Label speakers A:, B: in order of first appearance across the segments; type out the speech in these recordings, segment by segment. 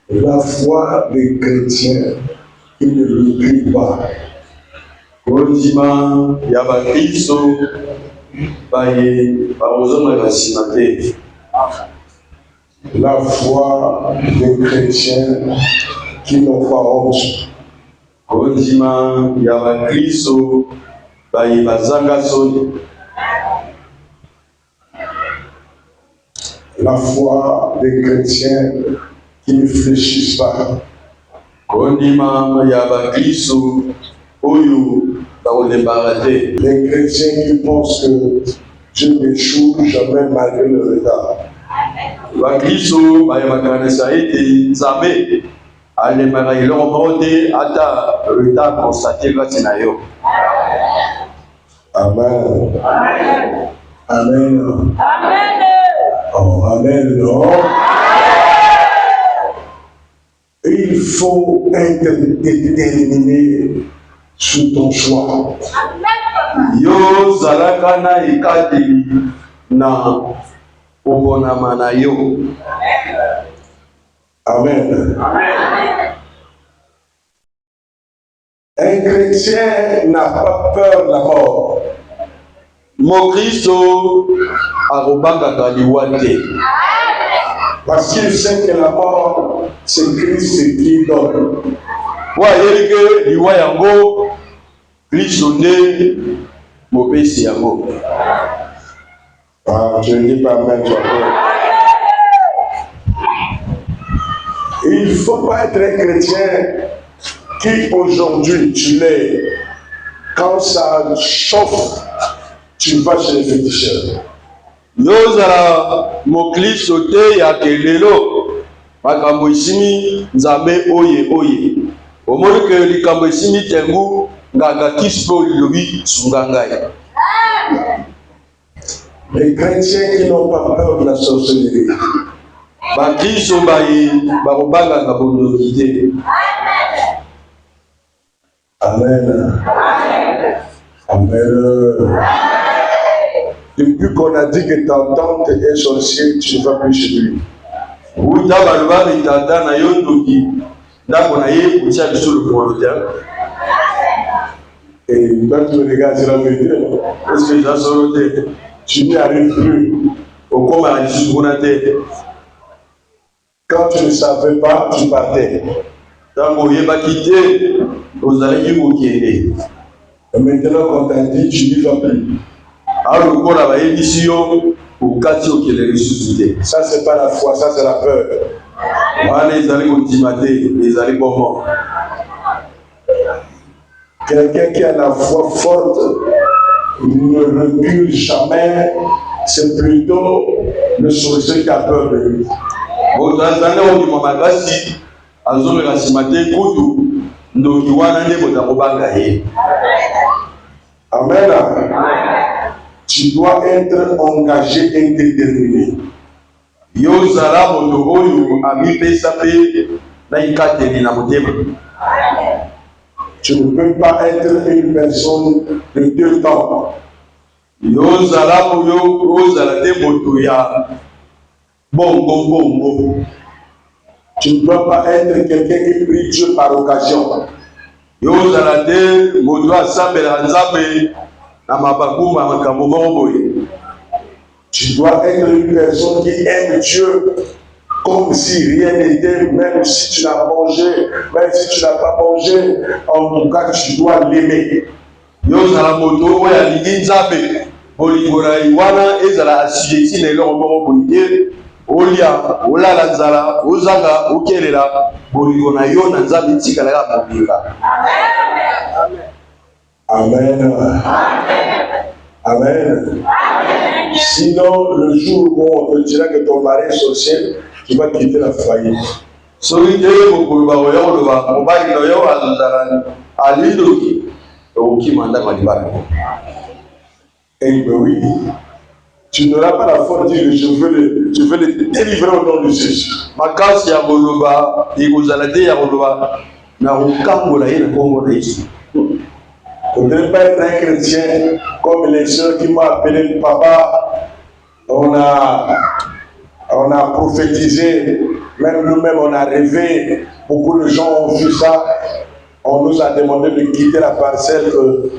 A: La foi des chrétiens qui ne l'oublient pas.
B: Kondima ya bakristo baye bakozonga basima te.
A: La foi des chrétiens qui n'ont pas honte.
B: Kondima ya bakristo baye bazanga soni.
A: La foi des chrétiens qui ne fléchissent pas.
B: Kondima ya bakristo oyo bakolembaka te.
A: Les chrétiens qui pensent que Dieu n'échoue jamais malgré le retard.
B: Bakristo bayebaka na ete Nzambe alembaka eloko moko te ata retard constaté kati na yo.
A: Amen. Amen.
C: Amen.
A: Oh, amen, non? Il faut être déterminé sur ton choix.
B: Yo zalaka na ekateli na obonama na yo.
A: Amen. Un chrétien n'a pas peur de la mort.
B: Mokristo akobangaka liwa te.
A: Parce qu'il sait que la mort, c'est Christ qui donne.
B: Po ayebi ke liwa yango Kristo nde mopesi yango.
A: Ah, je ne dis pas même toi. Il ne faut pas être un chrétien qui aujourd'hui tu l'es. Quand ça chauffe, tu vas chez les féticheurs.
B: Yozala mokristo te ya kelelo makambo esimi Nzambe oye. Omoni ke likambo esimi tengu nganga kispo lilobi sunga ngai.
A: Les chrétiens qui n'ont pas peur de la sorcellerie.
B: Bakristo baye bakobangaka bondoki te.
A: Amen. Amen. Depuis qu'on a dit que ta tante est sorcière, tu ne vas plus chez lui.
B: Uta baluba itata na yo ndoki ndako na ye kutia biso lokolo te.
A: Et quand tu regardes, c'est la vérité.
B: Est-ce que ça sort te?
A: Tu n'y arrives plus.
B: Okoma lisusu kuna te.
A: Quand tu ne savais pas, tu partais.
B: Tango yebaki te ozalaki kokende.
A: Et maintenant qu'on t'a dit, tu n'y vas plus.
B: Alors lokola bayebisi yo okati okende lisusu te.
A: Ça, c'est pas la foi, ça, c'est la peur.
B: Wana ezali kondima te, ezali bongo.
A: Quelqu'un qui a la foi forte ne recule jamais. C'est plutôt le sorcier qui a peur de lui.
B: Moto azali ondima makasi azomeka nsima te kutu ndoki wana nde moto akobanga ye.
A: Amen. Tu dois être engagé et déterminé.
B: Yozala moto oyo amipesa pe na ikateli na motema.
A: Tu ne peux pas être une personne de deux temps.
B: Yozala te moto ya bongo.
A: Tu ne peux pas être quelqu'un qui prie Dieu par occasion.
B: Yozala te moto asambela Nzambe na mabakumba makambo moko boye.
A: Tu dois être une personne qui aime Dieu comme si rien n'était, même si tu n'as mangé, même si tu n'as pas mangé, en tout cas tu dois l'aimer.
B: Yozala moto oyo alingi Nzambe bolingo na wana ezala assujetti na eloko moko boye. Olia olala nzala ozanga okelela bolingo na yo na Nzambe tikalaka mobimba.
A: Amen. Amen. Sinon, le jour où on te dira que ton mari est sorcier, tu vas quitter la foyer.
B: Soki te mokolo bakoya koloba mobali na yo azozala alindoki okokima ndako ya libala.
A: Eh bien oui, tu n'auras pas la foi de dire je veux le délivrer au nom de Jésus.
B: Makasi ya koloba ekozala te ya koloba na kokambola ye na kombo na Yesu.
A: On ne devrait pas être un chrétien comme les sœurs qui m'ont appelé papa. On a prophétisé Même nous-mêmes, on a rêvé. Beaucoup de gens ont vu ça. On nous a demandé de quitter la parcelle que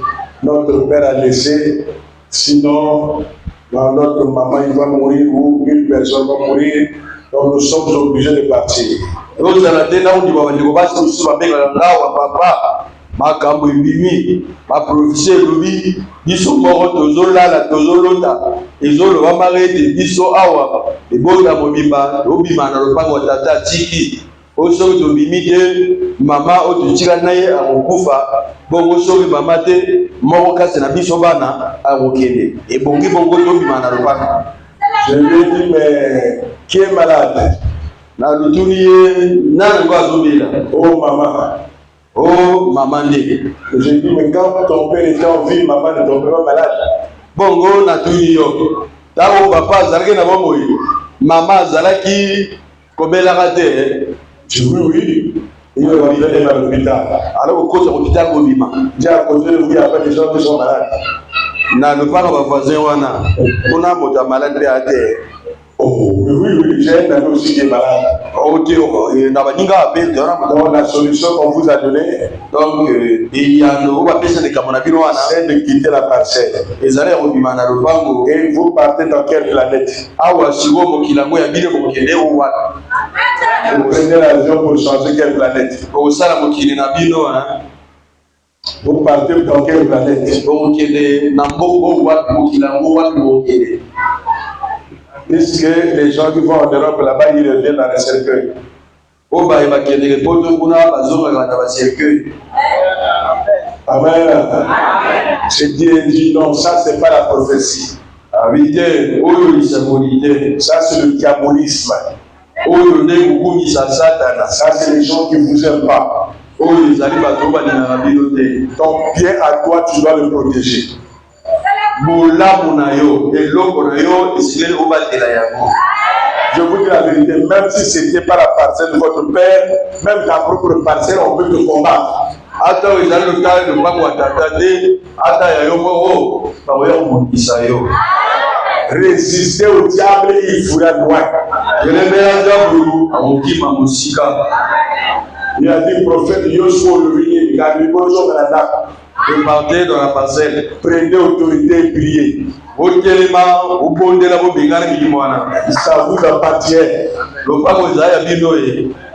A: notre père a laissée. Sinon, notre maman il va mourir ou une personne va mourir. Donc nous sommes obligés de partir.
B: Makambo ibimi baprofise lobi biso moko tozolala tozolota ezoloba marete biso awa ebota mobimba obima na lopango tata tiki osoki tobimi te mama ototika na ye akokufa bongo soki mama te moko kasi na biso bana akokende ebongi bongo tobima na lopango.
A: Je lui ai dit, mais qui est malade?
B: Na lutuni ye nana ngo azobela.
A: Oh maman.
B: Oh, maman dit.
A: J'ai dit, mais quand ton père était en vie, maman ne tombait pas malade.
B: Bongo, na tuni yo. Tao papa, zalaki na momoyi. Maman, zalaki, kobela rate.
A: Tu oui. Il est rentré dans l'hôpital.
B: Alors, au côté de l'hôpital, Bobima.
A: J'ai à côté de vous, il n'y a pas des gens qui sont malades.
B: Na le parent va voisin, on a mon malade à terre.
A: Oh, oui, j'ai un ami aussi qui est malade.
B: Ok,
A: donc la solution qu'on vous a donnée,
B: donc
A: c'est de quitter la parcelle. Et vous partez dans quelle planète? Vous prenez l'avion pour changer quelle planète? Vous partez dans quelle planète? Puisque les gens qui vont en Europe là-bas, ils reviennent dans les cercueils. Amen. C'est Dieu dit non, ça c'est pas la prophétie. Ça c'est le diabolisme. Ça c'est les gens qui ne vous aiment pas. Donc bien à toi, tu dois le protéger. Je vous dis la vérité, même si ce n'était pas la parcelle de votre père, même ta propre parcelle, on peut te combattre. Résister au diable, il fera loin. Il a dit, prophète Yoshua, il a dit, bonjour, madame.
B: Partez dans la parcelle.
A: Prenez autorité et priez. Ça vous appartient.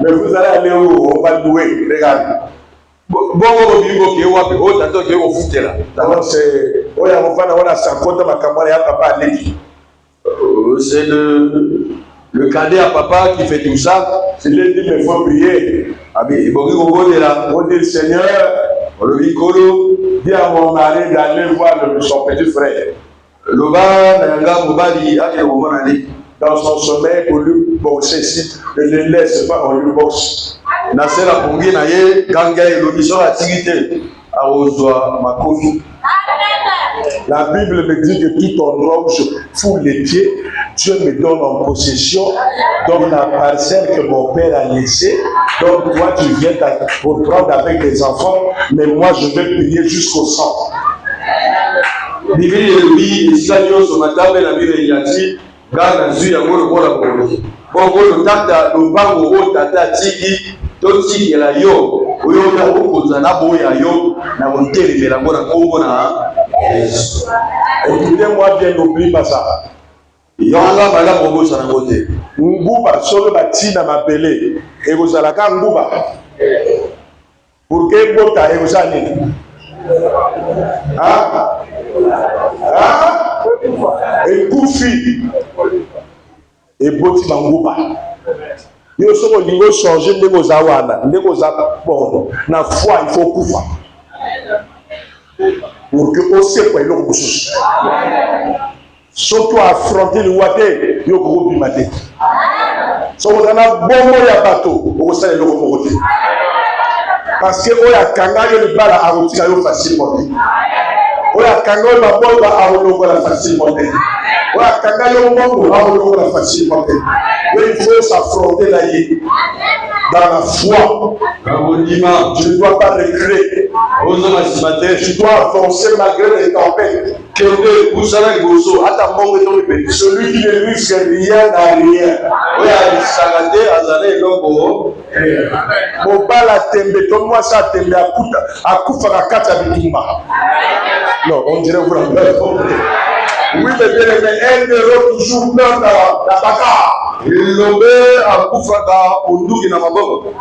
A: Mais vous allez aller où? On va louer. Regardez.
B: C'est le cadet à papa qui fait tout ça.
A: Je lui ai dit, mais il faut prier. On dit, Seigneur, dis à mon mari d'aller voir son petit frère. Dans son sommeil, pour lui boxer. Si ne le laisse pas, on lui boxe. La Bible me dit que tout endroit où je fous les pieds, Dieu me donne en possession, donc la parcelle que mon père a laissée. Donc toi tu viens pour prendre avec les enfants, mais moi je vais prier jusqu'au sang. Écoutez-moi bien, n'oublie pas ça. Nguba, solo batina mabele. Et vous allez à Nguba. Pour que bota et vous allez. Et Koufi. Et boti Nguba. Yo solo niveau changer les vos awana, les vos bon. Na foi il faut Koufa. Pour que aussi soit le ressource. Surtout affronter le water, yo gros bimate. So on a bon ya bateau, au sein de l'eau. Parce que oya kanga yo le bala a rotika yo facilement. Oya kanga yo ba bon ba a rotika facilement. Oya kanga yo bon ba a rotika facilement. Il faut s'affronter là dans la foi. Je ne dois pas reculer. Tu dois avancer malgré les tempêtes. Celui qui ne risque rien n'a rien. Mobala tembe, comme moi ça tembe à Koufa Kata Bitumba. Non, on dirait vous l'avez compris. Oui, mais bien aimé, un héros toujours plein dans la bagarre.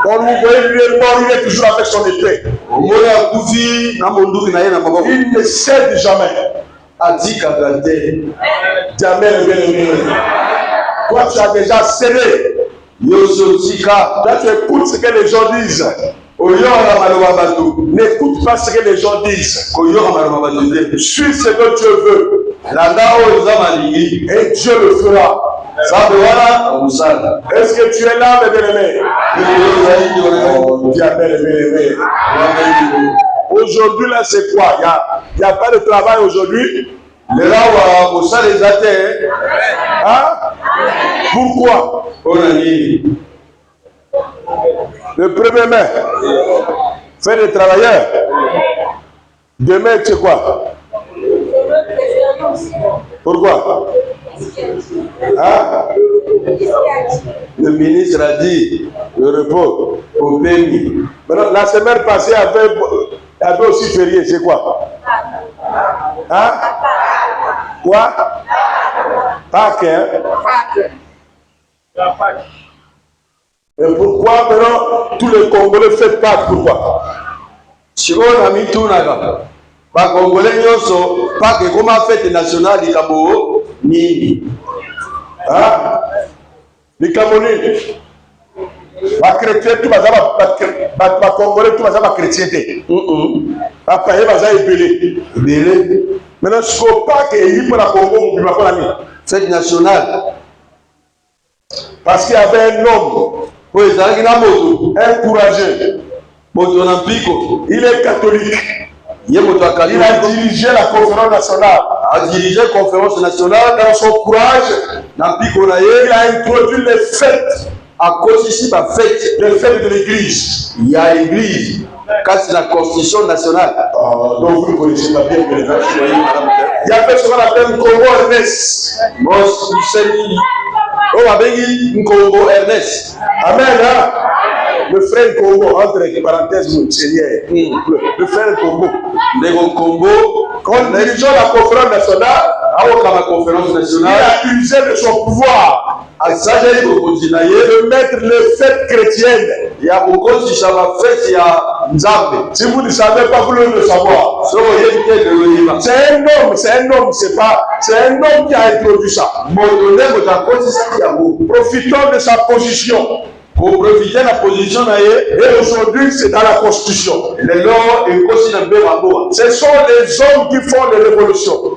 A: Quand vous voyez lui est mort, il est toujours avec son épée. Il ne cède jamais. Jamais le bien-aimé. Toi, tu as déjà cédé. Là, tu écoutes ce que les gens disent. N'écoute pas ce que les gens disent. Suis ce que Dieu veut. Et Dieu le fera. Est-ce que tu es là, mes bien-aimés? Aujourd'hui, là, c'est quoi? Il n'y a pas de travail aujourd'hui. Hein? Pourquoi? Le 1er mai, fait des travailleurs. Demain, tu sais quoi? Pourquoi? Hein? Le ministre a dit le repos au pays. Maintenant, la semaine passée, avait aussi férié, c'est quoi? Hein? Quoi? Pâques, hein? Et pourquoi maintenant tous les Congolais font Pâques? Pourquoi?
B: Si on a mis tout là-bas. Les Congolais nyonso Pâques comme fête nationale du Cabo ni.
A: Hein? Les Camerounais, les chrétiens, tout les Congolais, tout les chrétiens. Après, ils vont belé. Maintenant, ce qu'on pas que il pour la Congo, il va faire la
B: fête nationale.
A: Parce qu'il y avait un homme, un courageux. Il est catholique. Il a dirigé la conférence nationale. Dans son courage, il a introduit les fêtes. Les fêtes de l'église.
B: Il y a l'église. Quand c'est la constitution nationale.
A: Donc vous ne connaissez pas bien. Il y avait ce qu'on appelle Congo Ernest.
B: Congo Ernest.
A: Amen. Hein? Le frère Congo, entre parenthèses, le frère Congo. Quand nous dirigeons la conférence nationale, il a usé de son pouvoir de mettre les fêtes chrétiennes. Si vous ne savez pas, vous devez le savoir. C'est un homme, c'est un homme qui a introduit ça. Profitons de sa position.
B: Pour profiter de la position
A: et aujourd'hui c'est dans la constitution. Ce sont les hommes qui font les révolutions.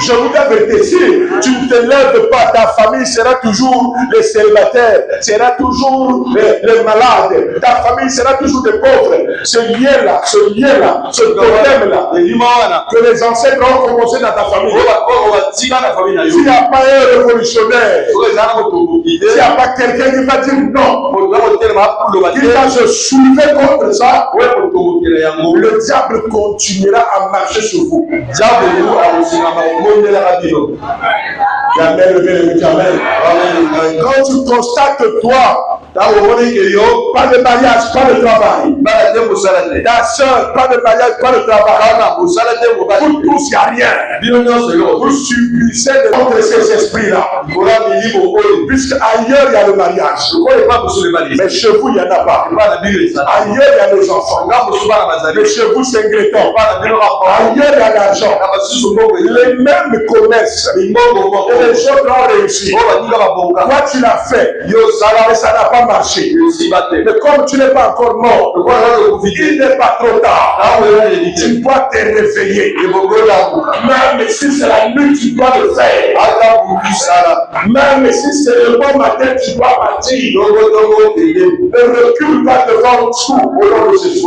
A: Je vous dis la vérité, si tu ne te lèves pas, ta famille sera toujours les célibataires, sera toujours les malades, ta famille sera toujours des pauvres. Ce lien-là, ce problème-là, que les ancêtres ont commencé dans ta famille. S'il n'y a pas un révolutionnaire, s'il n'y a pas quelqu'un qui va dire non, qui va se soulever contre ça, le diable continuera à marcher sur vous. Quand tu constates toi, pas de mariage, pas de travail, ta soeur, pas de mariage, pas de travail, pour tous il n'y a rien. Vous subissez contre ces esprits-là. Puisque ailleurs il y a le mariage, mais chez vous il n'y en a pas. Ailleurs il y a les enfants, mais chez vous c'est ingrédients. Ailleurs il y a l'argent, les mêmes commerces et les autres ont réussi. Toi tu l'as fait, mais ça n'a pas marché. Mais comme tu n'es pas encore mort, il n'est pas trop tard. Tu dois te réveiller. Même si c'est la nuit, tu dois le faire. Même si c'est le bon matin, tu dois partir. Ne recule pas devant tout au nom de Jésus.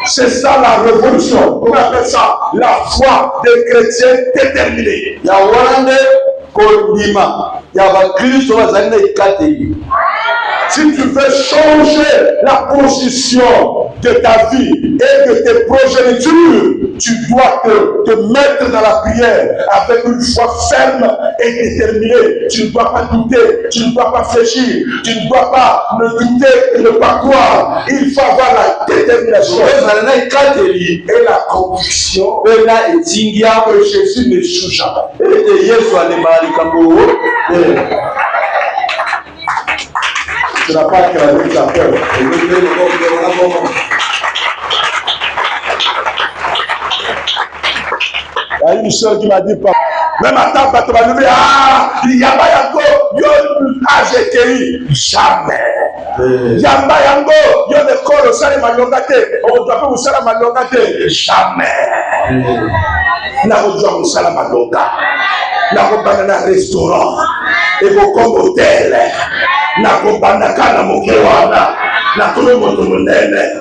A: C'est ça la révolution. On appelle ça la foi des chrétiens déterminés. Si tu veux changer la position de ta vie et de tes progénitures, tu dois te mettre dans la prière avec une foi ferme et déterminée. Tu ne dois pas douter, tu ne dois pas fléchir, tu ne dois pas ne douter et ne pas croire. Il faut avoir la détermination et la conviction que Jésus n'échoue jamais. Tu n'as pas acclamé ta peur. Il y a une soeur qui m'a dit, même à table, il y a pas jamais. Yamba yango, yo ne kolo sale malongate, on doit pas vous sala malongate, jamais. Na vous sala malonga, na vous banana restaurant, et vous comme hôtel, na vous banaka na mokewana, na tout le monde monene.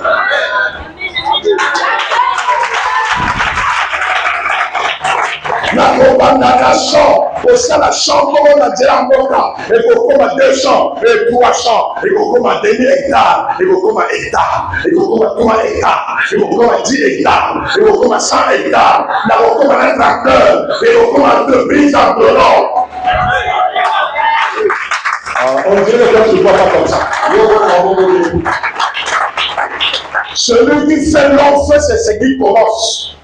A: Na champ, au sein de la chambre, on a dit la moka, et vous comme 200, et 300, et vous comme 2 hectares, et vous comme hectares, et vous comme 3 hectares, et vous comme 10 hectares, et vous comme 100 hectares, là vous comme un tracteur, et vous comme entreprise en dehors. On dirait que tu ne vois pas comme ça. Celui qui fait long feu, c'est ce qui commence.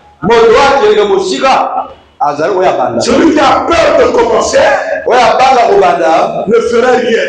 A: Celui qui a peur de commencer ne fera rien.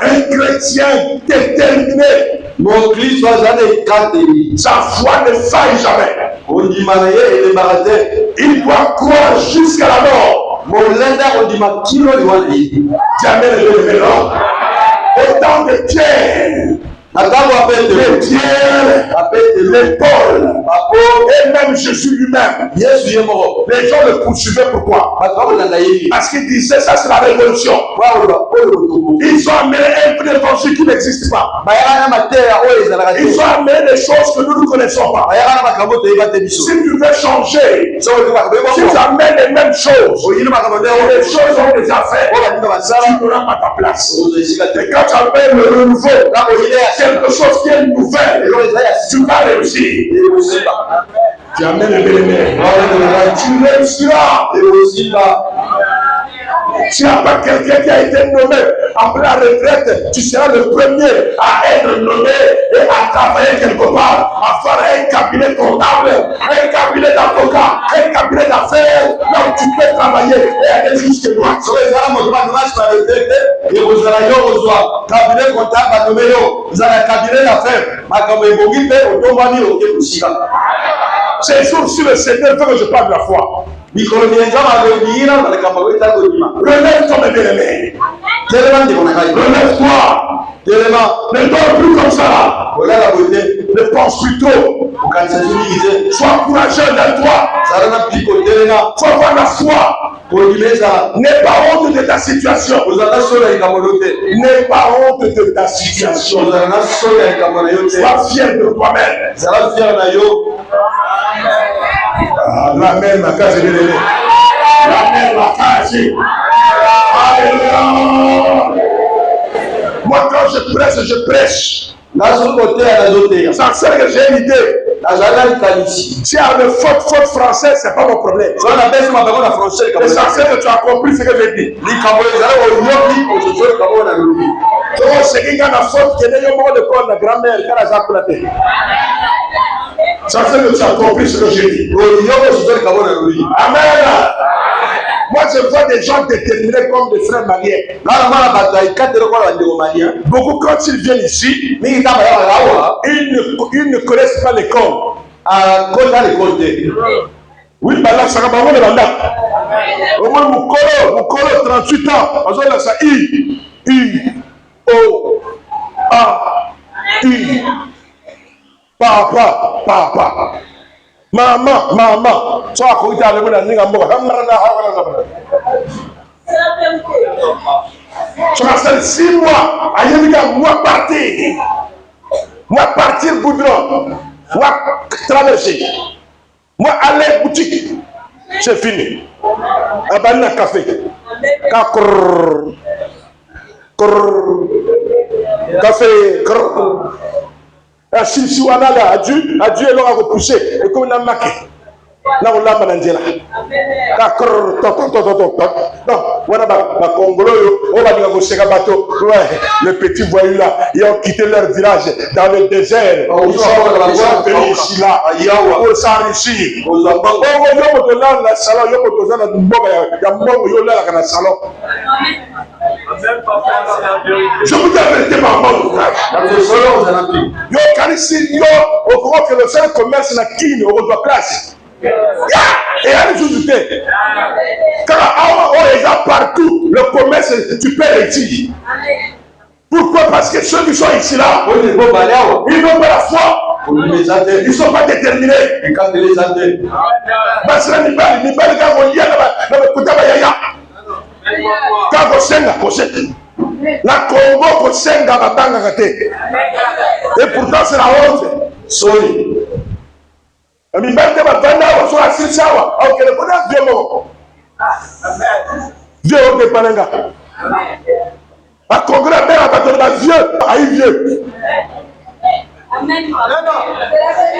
A: Un chrétien déterminé, sa foi ne faille jamais. Il doit croire jusqu'à la mort. Jamais ne le verra. Autant de Pierre, les Paul, et même Jésus lui-même. Les gens le poursuivaient pourquoi? Parce qu'ils disaient ça c'est la révolution. Ils ont amené un peu d'évangile qui n'existe pas. Ils ont amené des choses que nous ne connaissons pas. Si tu veux changer, si tu amènes les mêmes choses, les choses ont déjà fait, tu n'auras pas ta place. Et quand tu amènes le renouveau, quelque chose qui est nouvelle, tu vas réussir. Tu amènes le bénéfice. Tu réussiras. S'il n'y a pas quelqu'un qui a été nommé après la retraite, tu seras le premier à être nommé et à travailler quelque part, à faire un cabinet comptable, un cabinet d'avocat, un cabinet d'affaires, là où tu peux travailler et aller jusque loin. Ces jours-ci, le Seigneur veut que je parle de la foi. Relève-toi, mes bien-aimés. Relève-toi. Ne dors plus comme ça. Ne pense plus trop. Sois courageux dans toi. Sois avoir la foi. N'aie pas honte de ta situation. N'aie pas honte de ta situation. Sois fier de toi-même. La même ma case est élevée. La même ma case. Alléluia. Moi quand je prêche. Ça sert que j'ai une idée. Si à une faute française, c'est pas mon problème. Mais ça sert que tu as compris ce que j'ai dit. C'est qu'il y a une faute qui est de la grand-mère qui a la platé. Ça fait que tu as compris ce que j'ai dit. Amen. Moi, je vois des gens déterminés comme des frères maliens. Beaucoup, quand ils viennent ici, ils ne connaissent pas l'école. Oui, bah là, ça va le mandat. Au moins, Mukolo, 38 ans. On a ça, I-O-A-I. Papa. Maman. So, à côté de la je m'appelle 6 mois. Moi partir goudron. Moi traverser. Moi aller boutique. C'est fini. Abana café. Café. Si on a là, Dieu leur a repoussé. Et comme on a marqué. Là, on l'a manangé là. Non, voilà, ma Congolo, on va dire que c'est un bateau. Les petits voyous là, ils ont quitté leur village dans le désert. Ils sont venus ici là, pour s'enrichir. Je vous dis la vérité, maman. Au courant que le seul commerce n'a qu'une, on doit place. Et à l'ajouter, car on les a partout, le commerce, tu peux réussir. Pourquoi? Parce que ceux qui sont ici là, ils n'ont pas la foi. Ils ne sont pas déterminés. Parce que la Congo, et pourtant c'est la honte. Sorry. Mi bande batanda waso asilisawa au kele bona viemo vieux de pananga a congrès bela batona vieux aïe vieux amen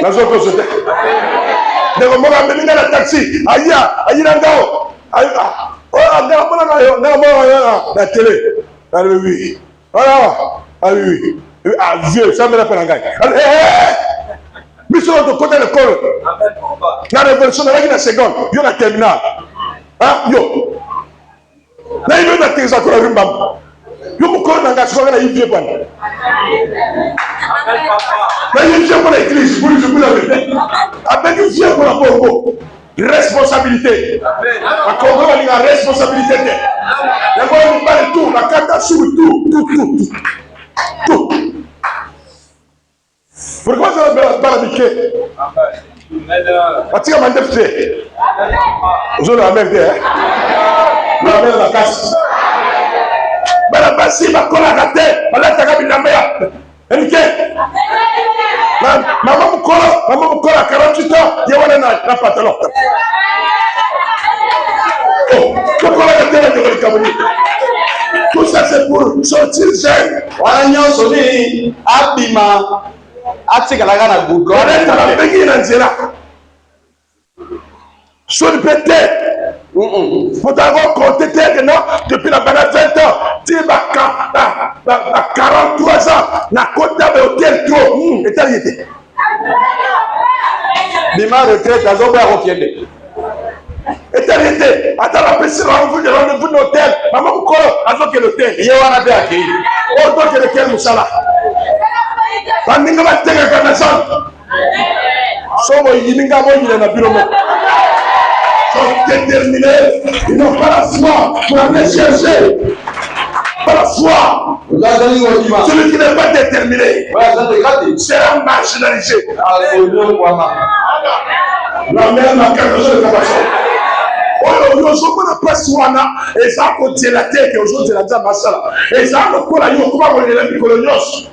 A: na zo ko sote de ko moga belinga na taxi aïe na ngao aïe oh ngao bona na télé oui voilà oui vieux ça me la pananga mais sur l'autre côté de l'école, la révolution de la seconde, il y a la terminale. Yo. Là, il y a des choses à faire. Yo, mon corps n'a pas de vie. Là, il y a pour l'église, pour avec une vie pour la Congo. Responsabilité. La Congo a une responsabilité. La Congo parle tout, la carte sur tout. Pourquoi ça va pas l'habiter? Attends, je vais te je la merde, la merde la casse. La bassi, ma colle à la tête, la tête, la merde. Maman me colle à 48 ans, il y a un pantalon. Oh, pourquoi la tête de l'Économie? Tout ça, c'est pour sortir jeune. Voilà, nous sommes abîmés. Atikalaga na goudron. On est béni dans Zéla. Sur le pété. Faut avoir compté depuis la banane 20 ans. Tu as 43 ans. Na côte d'Abe hôtel trop. Et t'as été. Bima retraite à Zomba Rofiende. Et t'as été. Attends la personne rendez-vous de l'hôtel. Maman vous colle à l'hôtel. Il y a un abbé à qui. Autant que lequel Moussala. Bandinga batega kana sana. Somo yininga moyi na bilomo. Sont déterminés, ils n'ont pas la foi pour aller chercher. Pas la foi. Celui qui n'est pas déterminé sera marginalisé. La mère n'a qu'à chose de compassion. Aujourd'hui, on a pas soin et ça côté la tête aujourd'hui la dame masala. Et ça le cola yo comment on est colonios.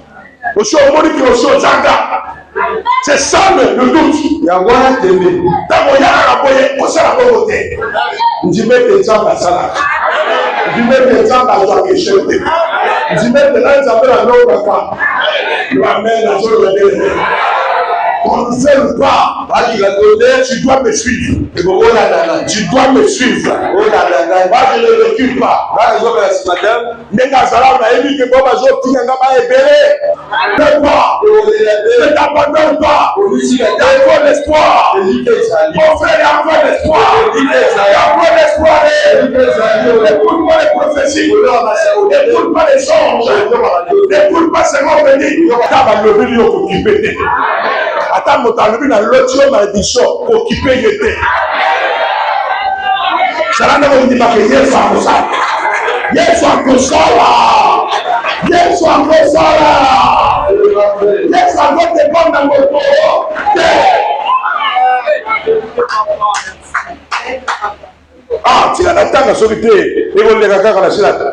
A: C'est ça le doute. Il y a un TV. D'abord, il y a un aboyé. On s'est la beauté. Je mets des gens dans ça. Je mets des gens dans la question. Je mets des gens dans la note. La mère n'a jamais été. On ne fait pas. Tu dois me suivre. Tu dois me suivre. Moi, je ne recule pas. Ne t'abandonne pas. Il y a encore l'espoir. Mon frère, il y a encore l'espoir. Il y a encore l'espoir. N'écoute pas les prophéties. N'écoute pas les songes. N'écoute pas ce qu'on me dit. Attends, mon talent, la lotion malédiction, occupé, il était. Salanda mondima que Yesu akosala. Yesu akosala. Yesu akosala. Yesu akotepanda moto. Ah, tu as la tanga solité. Et on les regarde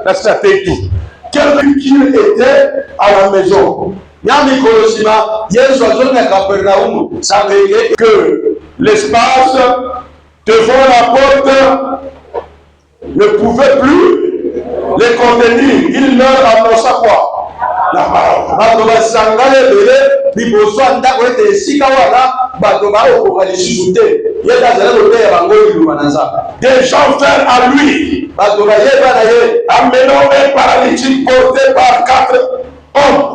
A: la cité et tout. Quelqu'un qui était à la maison. Que l'espace devant la porte ne pouvait plus les contenir. Il leur annonça quoi? La parole. Des gens vinrent à lui, amenant un paralytique porté par 4 hommes.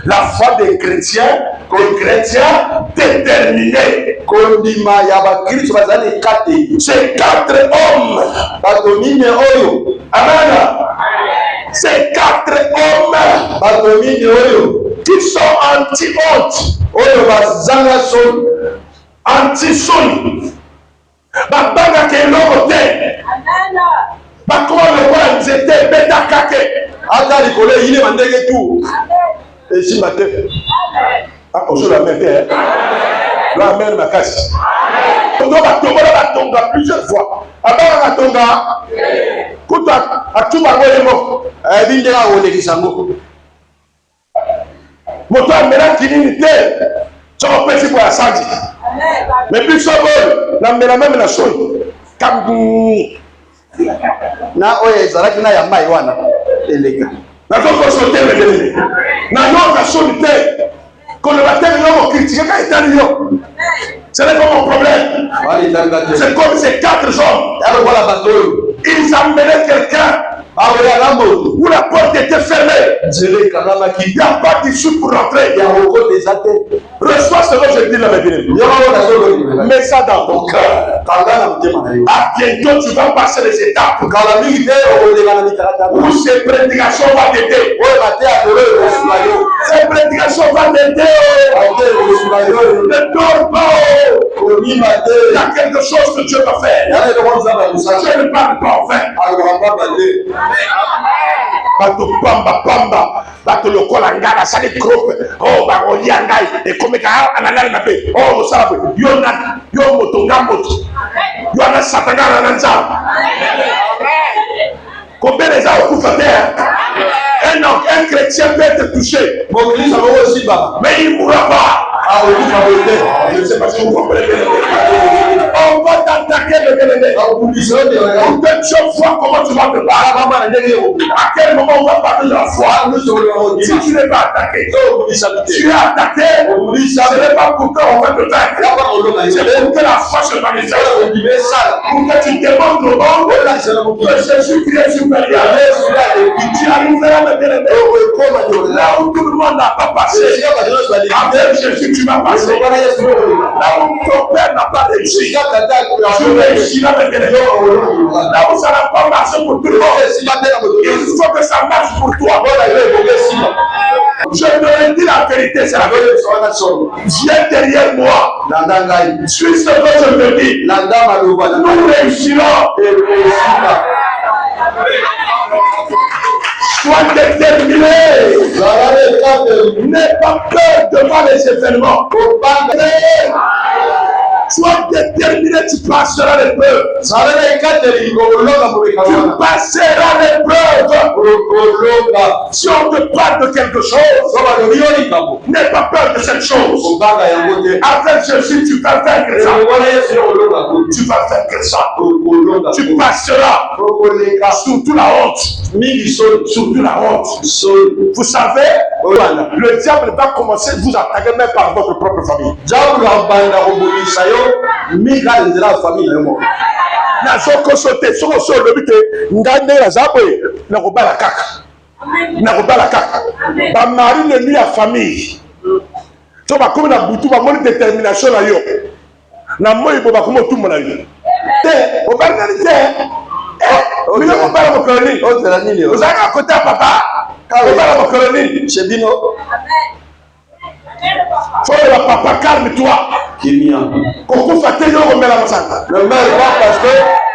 A: La foi des chrétiens, déterminés. Ces 4 hommes. Amen. Ces 4 hommes qui sont anti-honte, anti-son, babanga keloko te, bakoma lokola nzete beta kake ata likolo yile mandenge tu esimba te akosola mete la mère makasi oto batonga plusieurs fois abanga katonga kuta atuba ngolemo bindeka olekisango moto amela kinini te soko pesi kwa asandi mais puis sobol na mela même na soni kam na oyo ezalaki na ya mai wana eleka nazokosote lebelele na yo na soni te koloba te yo mokritike ka etali yo. Ce n'est pas mon problème. C'est comme ces 4 hommes. Ils amenaient quelqu'un où la porte était fermée. Il n'y a pas d'issue pour rentrer. Reçois ce que je dis là maintenant. Mets ça dans ton cœur. À bientôt, tu vas passer les étapes. Où ces prédications vont t'aider. Ces prédications vont t'aider. Ne dors pas. Il y a quelque chose que Dieu va faire. Dieu ne parle pas en vain. Bato pamba bato lokola ngala sali groupe oh ba oliangai e komeka analala na pe oh musaba yo na yo motonga moto yo na satanga na nzamba combien les a okufa terre un chrétien peut être touché mais il ne mourra pas. Je ne sais pas si vous comprenez. On va t'attaquer le Bénédé. Pour que tu vois comment tu vas te battre. À quel moment on va parler de la foi. Si tu n'es pas attaqué, tu es attaqué. Ce n'est pas pour qu'on va te vaincre. C'est pour que la foi se manifeste. Pour que tu demandes au monde que Jésus-Christ est supérieur. Tu arriveras le Bénédé. Là où tout le monde n'a pas passé. Avec Jésus, tu vas passer. Là où ton père n'a pas réussi. Tu réussiras le Bénédé. Là où ça n'a pas marché pour tout le monde. Il faut que ça marche pour toi. Je te dis la vérité, c'est la vérité. Viens derrière moi. Suis ce que je te dis. Nous réussirons. Sois déterminé. N'aie pas peur devant les événements. Sois déterminé, tu passeras l'épreuve. Tu passeras l'épreuve. Si on te parle de quelque chose, n'aie pas peur de cette chose. Avec Jésus, tu vas vaincre ça. Tu vas vaincre ça. Tu passeras surtout la honte. Surtout la honte. Vous savez, le diable va commencer à vous attaquer même par votre propre famille. Nazokosote soko so lobite ngande ya zabwe na kobala kaka ba mari le lui a famille to ba comme na butu ba moni détermination na yo na moyi bo ba comme tout mon avis te o ba ngani te mi na kobala mo koloni o tela nini o zaka kota papa ka o bala mo koloni chebino faut le papa calme-toi.
B: Kimia.
A: Kokufa te yo komela masanga.
B: Le maire va parce que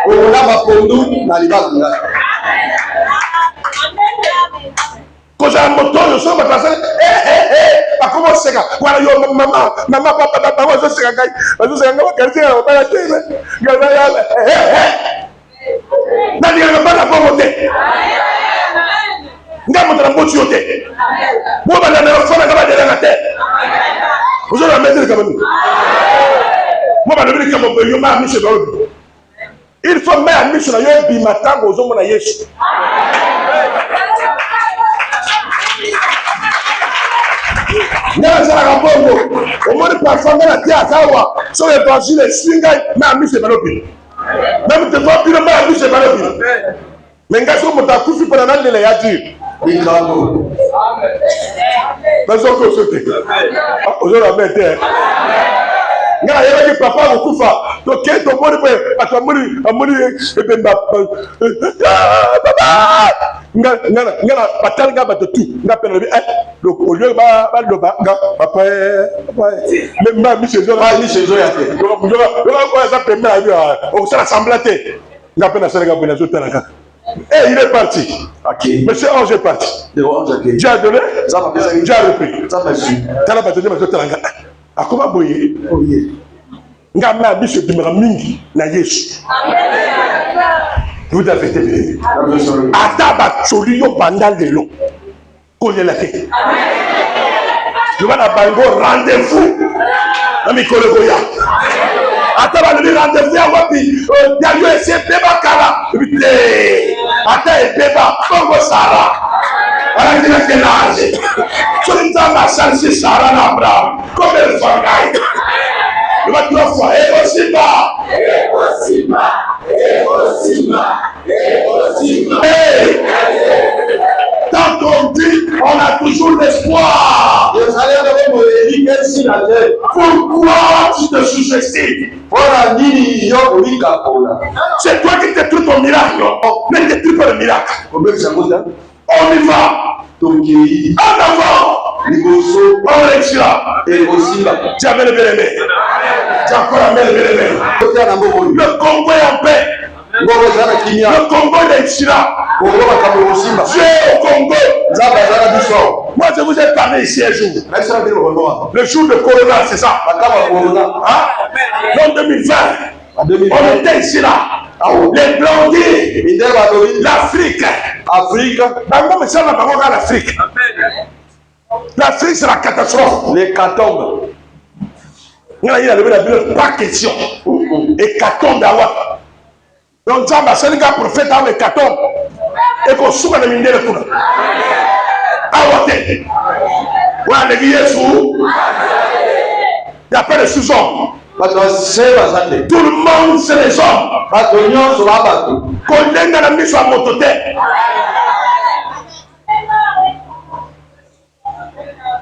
B: on a ma pondu na libanga.
A: Kozala moto yo so batasa akoma seka wala yo mama papa wazo seka kai wazo seka ngaba quartier ya bala tele ngaba ya nani ngaba bala bongo te ngaba motala mbochi yo te bo bala na fona ngaba de la te ozo la mettre comme nous mo bala bi kamo be yo ma mi se do il faut mettre mi sur yo bi matango ozo mona Yesu. Nana sara bongo o mori parfum na tia sawa so e évangile swinga na mi se balobi même te fa pile ma mi se balobi mais ngaso mota kufi para na lele ya ji
B: Ikabo.
A: bazo ko sote ozo la mete ngala yele ki papa ko kufa to ke to mori pe atamuri e bemba baba ngala batal nga bato tu nga pena donc au lieu ba loba nga papa même ba mi sezo
B: Pas ni chez eux ya te.
A: donc ko ça permet à on ça semblaté nga pena ça nga pena zo tanaka et il est parti.
B: OK.
A: Monsieur Ange est parti.
B: De Ange OK.
A: Dieu a donné,
B: Ça va faire
A: Dieu a repris.
B: ça va su.
A: Tala bato de bato tanaka akoma boye
B: Oh yeah.
A: nga ma biso bimera mingi na Yesu. Vous avez été béni. Ata batsoli yo banda lelo kolela te. Nous va bango rendez-vous na mikolo koya. Ata ba le rendez-vous ya wapi ya yo ese beba kala bite. Ata e beba kongo sara. Ala kina kenaje. Soli nzamba sansi sara na Abraham. Comme le fangai. Le va trois fois et aussi bas. Tant qu'on dit, on a toujours l'espoir. Pourquoi tu te sous-estimes? C'est toi qui détruis ton miracle. Ne détruis pas le miracle. On y va. En avant. On réussira. Jamais le bien-aimé. Jamais le bien-aimé. Le Congo est en paix. Le Congo réussira. Dieu au Congo. Moi, je vous ai parlé ici un jour. Le jour de Corona, c'est ça. Hein? En 2020, on était ici là. Les blondés, l'Afrique. L'Afrique. L'Afrique, c'est la catastrophe.
B: L'hécatombe.
A: Il a levé la Bible, pas question. Hécatombe d'Awa. Donc, ça va ser un prophète avec hécatombe. Et qu'on souffre de miner le coup. Awa te. Ouais, les billets sous. Il n'y a pas de sous-hommes. Tout le monde, c'est les hommes. Qu'on l'aide dans la mise à mototé.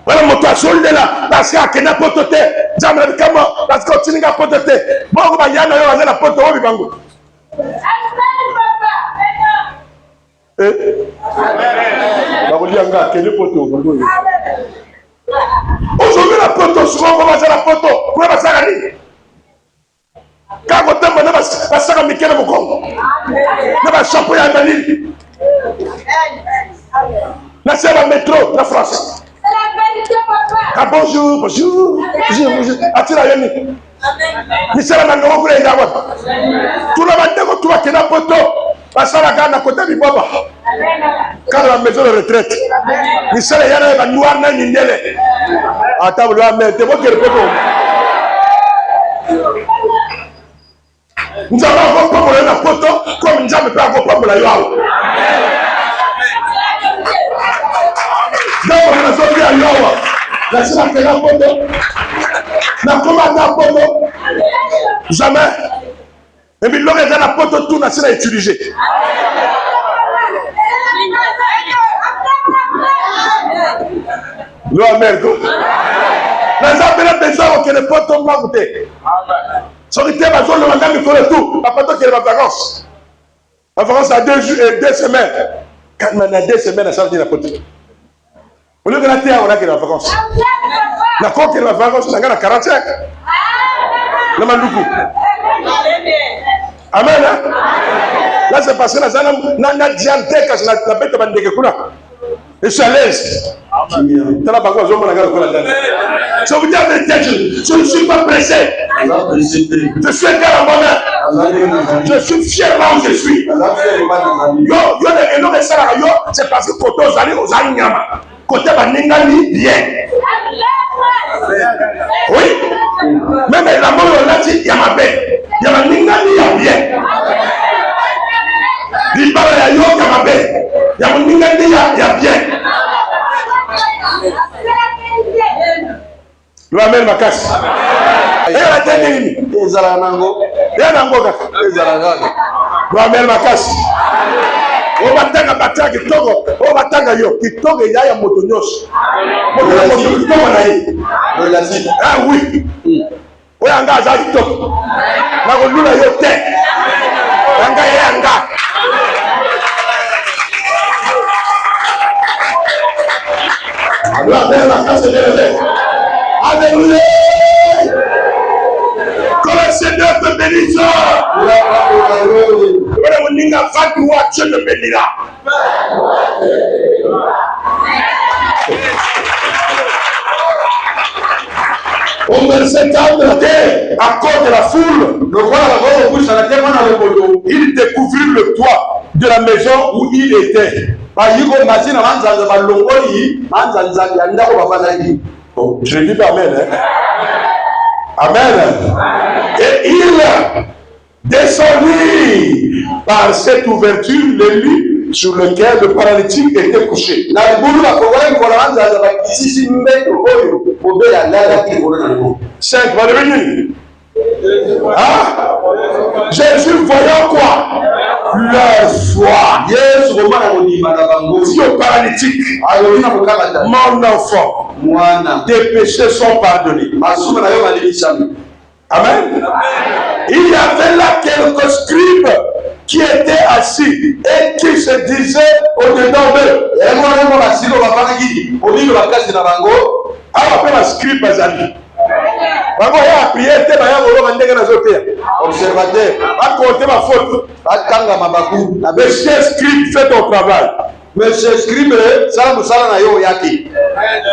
A: Voilà mon toison de là, parce qu'il y a un pototé. J'aimerais comment, parce qu'on tient un pototé. Bon, il y a un pototé, on va bango. Aujourd'hui, la poteau, souvent, on va faire la poteau. Pour la passer quand on tombe, on va passer à Mikel Mokong. On va champion à Manille. Là, c'est le métro, la France. Ah, bonjour, bonjour. Bonjour. Attends, Yanni. Michel Mango, vous l'avez dit. Tout le monde, tu vas qu'il y a un poteau. Passer la garde à côté du Baba. Quand la maison de retraite. Michel et Yann, va noir, n'a ni n'elle. Attends, vous l'avez mis. T'es bon qu'il y a le poteau. Nous allons encore pour la poteau, comme nous avons pas encore pour la yoao. Donc, on a sorti à yoao. La seule qui a la poteau. La commande à poteau. Jamais. Et puis, l'homme est dans la poteau, tout n'a pas utilisé. L'homme est là. Les appels des gens qui ne peuvent pas goûter. Sortez ma zone de madame, il faut le tout. Après toi, qui est la vacance. La vacance à 2 semaines. Quand on a 2 semaines, ça veut dire la pote. Au lieu de la terre, on a qui est la vacance. La coque qui est la vacance, on a 45. Namanduku. Amen. Là, c'est parce que la zana n'a diante quand je la bête de Bandekuna. Et je suis à l'aise. Je vous dis la vérité, je ne suis pas pressé. Je suis égal à moi-même. Je suis fier là où je suis. C'est parce que côté aux allez aux Aïnyama. Côté Baningani, bien. Oui. Même la mort, on a dit, il y a ma bête. Il y a ma Ningani, il y a bien. Il parle à Yo, il y a ma bête. Il y a mon Ningani, il y a bien. Lui amène ma casse. Et la tête est limitée. Et Zaranango. Et Anango. Et Zaranango. Lui amène ma casse. On va tanga batanga kitoko. On va tanga yo. Kitoko il y a motonyos. Motonyos na yi. Ah oui. Oui anga za kitoko. Na ko lula yo te. Anga ya anga. Lui amène ma casse de Alléluia. Que le Seigneur te bénisse. Dieu te bénira. Au verset 4, à cause de la foule, il découvrit le toit de la maison où il était. Oh, je dis pas amen. Hein? Amen. Et il descendit par cette ouverture le lit sur lequel le paralytique était couché. 5, va devenir. Hein? Jésus voyant quoi? Leur foi. Dit au paralytique, mon enfant, tes péchés sont pardonnés. Amen. Il y avait là quelques scribes qui étaient assis et qui se disaient au-dedans d'eux. Observateur, va compter ma faute. Monsieur scribe, fais ton travail. Monsieur scribe,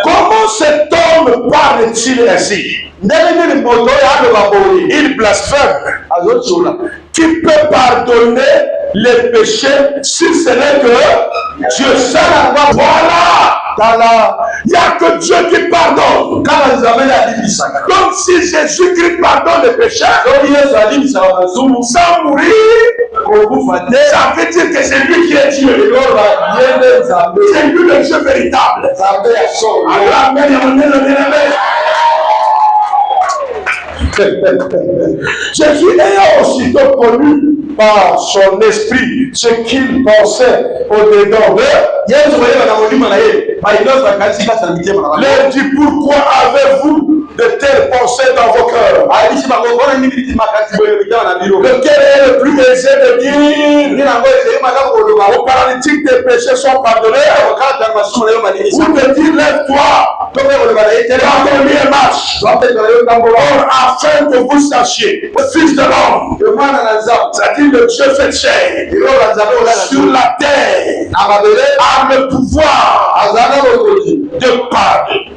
A: comment cet homme parle-t-il ainsi? Il blasphème. Qui peut pardonner les péchés si ce n'est que Dieu seul? Voilà. Il n'y a que Dieu qui pardonne. Donc si Jésus-Christ pardonne les péchés sans mourir, ça veut dire que c'est lui qui est Dieu. C'est lui le Dieu véritable. Jésus ayant aussitôt connu par son esprit ce qu'il pensait au-dedans d'eux, leur dit, pourquoi avez-vous de telles pensées dans vos cœurs? Lequel est le plus aisé de dire aux paralytiques des péchés sont pardonnés, ou de dire lève-toi, pardonne-lui et marche? Or, afin que vous sachiez, le Fils de l'homme, c'est-à-dire le Dieu fait chair, sur la terre, a le pouvoir de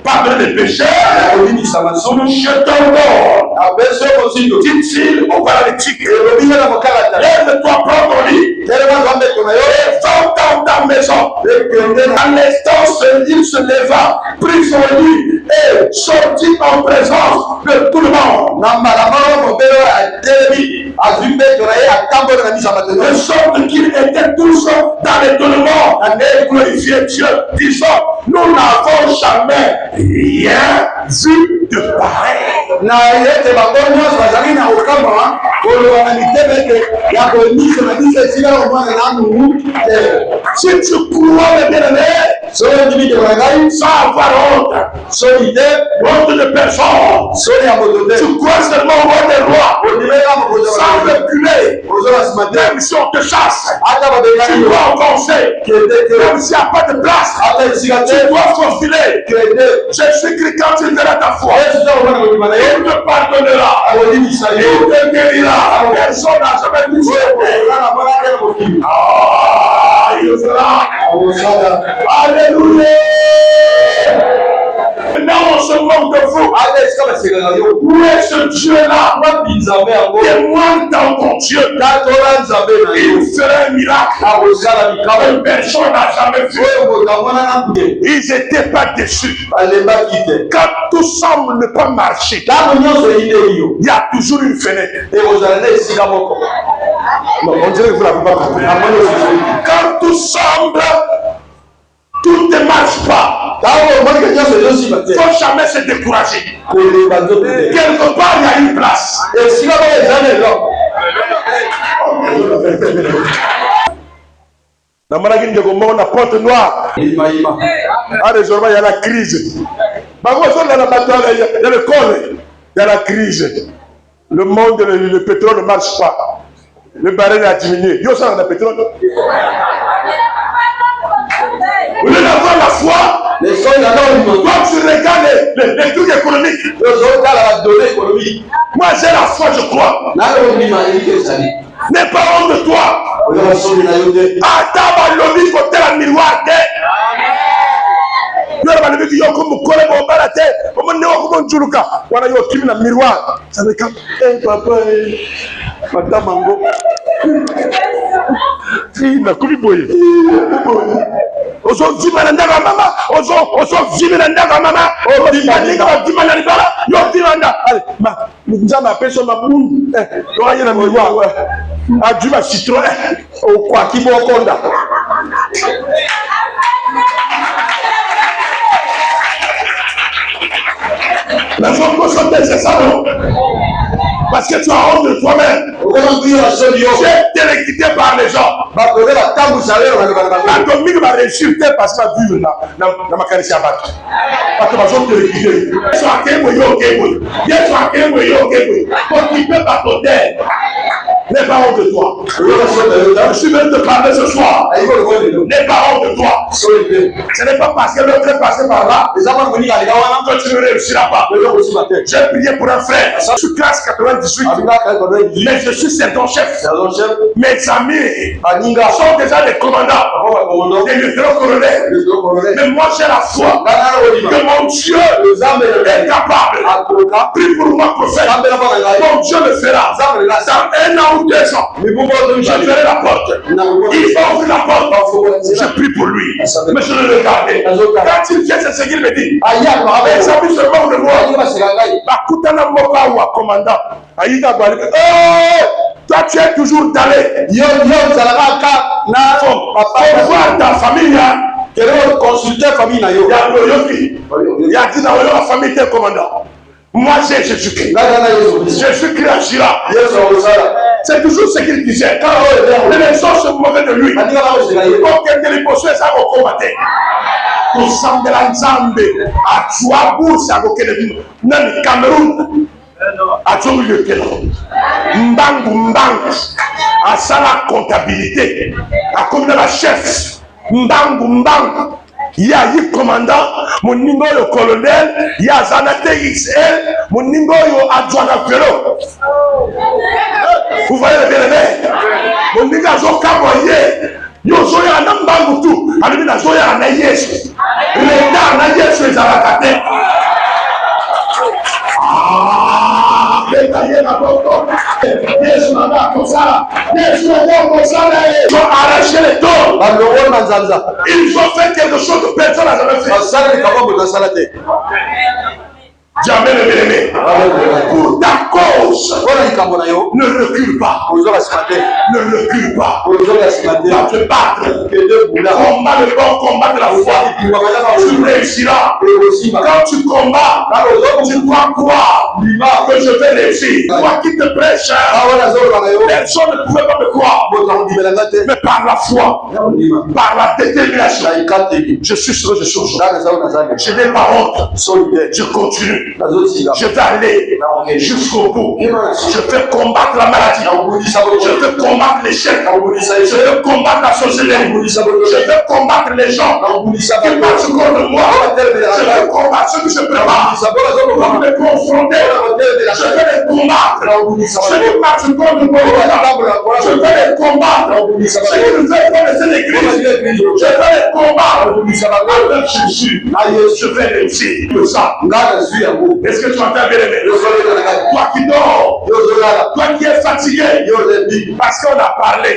A: pardonner les péchés. Je t'ordonne, dit-il au paralytique, lève-toi, prends ton lit, et va dans ta maison. À l'instant, il se leva, prit son lit et sortit en présence de tout le monde. De sorte qu'ils étaient tous dans l'étonnement et glorifiaient Dieu, disant, nous n'avons jamais rien vu de pareil. Si tu crois le bien-aimé, sans avoir honte, honte de personne, tu crois seulement au roi des rois, sans reculer, même si on te chasse, tu dois avancer, même s'il n'y a pas de place, tu dois faufiler. Jésus-Christ, quand il suscitera ta foi. Il te pardonnera. Il te guérira. Personne n'a jamais touché. Ah, il le fera. Alléluia. Maintenant, on se moque de vous. Où est ce Dieu-là? Témoin dans ton Dieu. Il ferait un miracle. Personne n'a jamais vu. Ils n'étaient pas déçus. Quand tout semble ne pas marcher, il y a toujours une fenêtre. Non, on dirait que vous n'avez pas compris. Quand tout semble, tout ne marche pas. Il ne faut jamais se décourager. Quelque part, il y a une place. Dans la porte noire. Ah, désormais, il y a la crise. Il y a le col. Il y a la crise. Le monde, le pétrole ne marche pas. Le baril a diminué. Il y a le pétrole. Vous voulez avoir la foi? Toi, tu regardes les trucs économiques. Moi, j'ai la foi, je crois. N'aie pas honte de toi. Attends, l'homme, il faut la miroir. C'est ça, non? Parce que tu as honte de toi-même. Tu es téléguidé par les gens. La Dominique va réussir parce qu'elle a vu dans ma carrière. Parce que ma zone téléguidée. N'aie pas honte de toi. Je suis venu te parler ce soir. N'aie pas honte de toi. Ce n'est pas parce que l'autre est passé par là que tu ne réussiras pas. J'ai prié pour un frère. Je suis classe 98. Mais je suis sergent chef. Mes amis sont déjà des commandants, des lieutenants-colonels. Mais moi j'ai la foi que mon Dieu est capable. Prie pour moi, prophète. Mon Dieu le fera. Dans 1 an ou 2 ans, je ferai la porte. Il va ouvrir la porte. Je prie pour lui. Mais je le regardais. Quand il vient, c'est ce qu'il me dit. Mes amis se moquent de moi. Commandant. Toi, tu es toujours d'aller. Faut voir ta famille. Consulter famille. Il y a dit dans la famille, t'es commandant. Moi, j'ai Jésus-Christ. Jésus-Christ agira. C'est toujours ce qu'il disait. Quand les gens se moquaient de lui, quand quelqu'un les possède, ça va combattre. Kusambela nzambe atuabu sagokele nani Cameroun atomi le kelo mbangu asala comptabilité akomina la chef mbangu ya yi commandant moningo le colonel ya zanate XL moningo yo adjoint vélo. Vous voyez le bien-aimé, moninga zo kaboye yo zoya na mbangu tu alibi na zoya na Yesu leta na Yesu ezalaka te. Ils ont arraché les tours. Ils ont fait quelque chose que personne n'a jamais fait. Jamais le bien-aimé. Ta cause ne recule pas. Ne recule pas. Va te battre. Combat le bon combat de la foi. Tu réussiras. Quand tu combats, tu crois quoi? Que je vais réussir. Moi qui te prêche, personne ne pouvait pas me croire. Mais par la foi, par la détermination, je suis sur les choses. Je n'ai pas honte. Je continue. Je vais aller jusqu'au bout. Je vais combattre la maladie. Je vais combattre l'échec. Je vais combattre la société. Je vais combattre les gens qui qui marchent contre moi. Je vais combattre ceux qui se préparent pour me confronter. Je vais les combattre. Ceux qui marchent contre moi, je vais les combattre. Ceux qui nous veulent connaître l'église, je vais les combattre. Avec Jésus, je vais réussir. Est-ce que tu entends bien aimé? Toi qui dors, toi qui es fatigué, parce qu'on a parlé,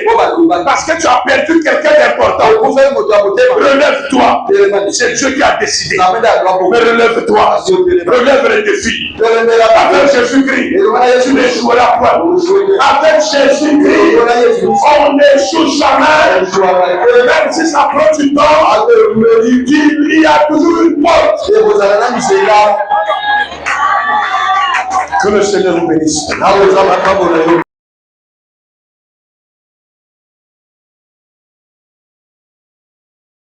A: parce que tu as perdu quelqu'un d'important, relève-toi. C'est Dieu qui a décidé. Mais relève-toi. Relève les défis. Avec Jésus-Christ, tu n'échoueras pas. Avec Jésus-Christ, on n'échoue jamais. Même si ça prend du temps, il y a toujours une porte. Que le Seigneur nous bénisse.